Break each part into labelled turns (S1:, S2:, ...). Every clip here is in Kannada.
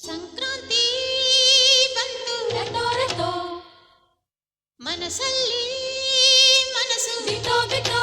S1: ಸಂಕ್ರಾಂತಿ ಬಂತು ರಟೋ ರಟೋ ಮನಸ್ಸಲ್ಲಿ ಮನಸ್ಸು ಬಿಟೋ ಬಿಟೋ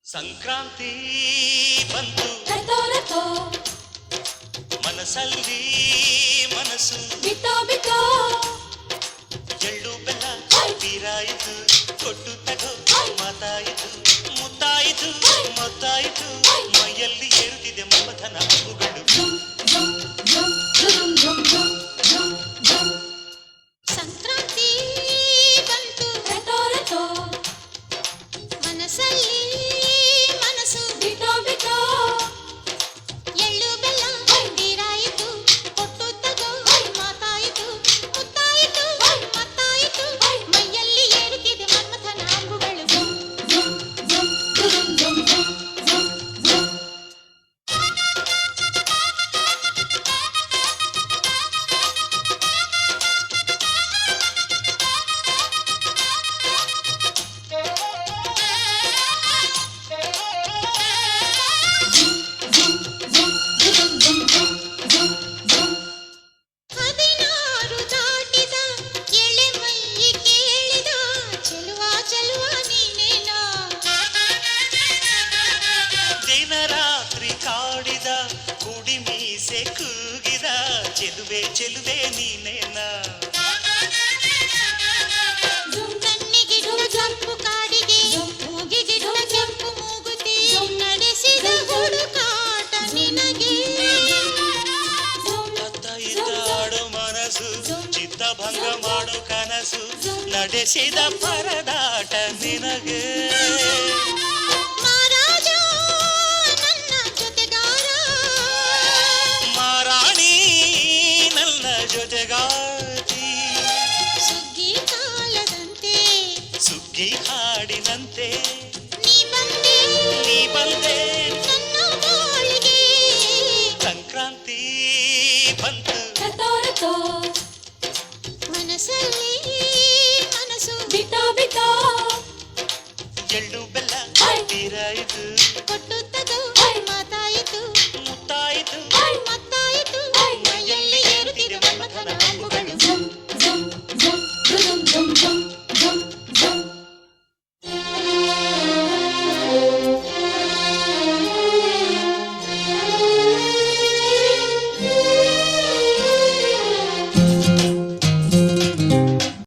S2: ಸಂಕ್ರಾಂತಿ ಬಂತು
S1: ರಟೋ ರಟೋ
S2: ಮನಸ್ಸಲ್ಲಿ ಮನಸ್ಸು
S1: ಬಿಟೋ ಬಿಟೋ
S2: ಎಳ್ಳು ಬೆಲ್ಲ ತೀರಾಯಿತು ಕೊಟ್ಟು ತಗೋ ಮಾತಾಯಿತು ಮುತ್ತಾಯಿತು ಮೊತ್ತಾಯಿತು ಮೈಯಲ್ಲಿ ಏರುತ್ತಿದೆ ಮಮಥನ ಹಬ್ಬುಗಳು
S1: ಸಂಕ್ರಾಂತಿ ಬಂತು ರಟೋ ರಟೋ ಮನಸ್ಸಲ್ಲಿ ಮನಸ್ಸು ಬಿಟೋ ಬಿಟೋ ಎಳ್ಳು ಬೆಲ್ಲ ತೀರಾಯಿತು ಕೊಟ್ಟು ತಗೋ ಮಾತಾಯಿತು ಮುತ್ತಾಯಿತು ಮತ್ತಾಯಿತು ಮೈಯಲ್ಲಿ ಏರುತ್ತಿದೆ ಮನ್ಮಥನ ಅಂಬುಗಳು ಹದಿನಾರು ದಾಟಿದ ಎಳೆ ಮೈ ಕೇಳಿದ ಚೆಲುವ ಚೆಲುವ ನೀನೇನಾ
S2: ದಿನ ರಾತ್ರಿ ಕಾಡಿದ ಕುಡಿ ಮೀಸೆ ಕೂಗಿದ ಚೆಲುವೆ ಚೆಲುವೆ ನೀನೇನ
S1: ಕಣ್ಣಿಗಿಡುವ ಕೆಂಪು ಕಾಡಿಗೆ ಮೂಗಿಗಿಡುವ ಕೆಂಪು ಮೂಗುತಿ ನಡೆಸಿದ ಹುಡುಕಾಟ ನಿನಗೆ
S2: ಅತ್ತ ಇತ್ತ ಆಡೋ ಮನಸ್ಸು ಚಿತ್ತಭಂಗ ಮಾಡೋ ಕನಸು ನಡೆಸಿದ ಪರದಾಟ ನಿನಗೆ
S1: ಮಹಾರಾಜ ನನ್ನ ಜೊತೆಗಾರ
S2: ಮಾರಾಣಿ ನನ್ನ ಜೊತೆಗಾತಿ
S1: ಸುಗ್ಗಿ ಕಾಲದಂತೆ
S2: ಸುಗ್ಗಿ ಹಾಡಿನಂತೆ
S1: ನೀ
S2: ಬಂದೆ
S1: ನನ್ನ ಬಾಳಿಗೆ
S2: ಸಂಕ್ರಾಂತಿ ಬಂತು
S1: ರಟೋ ರಟೋ ಮನಸ್ಸಲ್ಲಿ ಮನಸ್ಸು ಬಿಟೋ ಬಿಟೋ
S2: ಎಳ್ಳು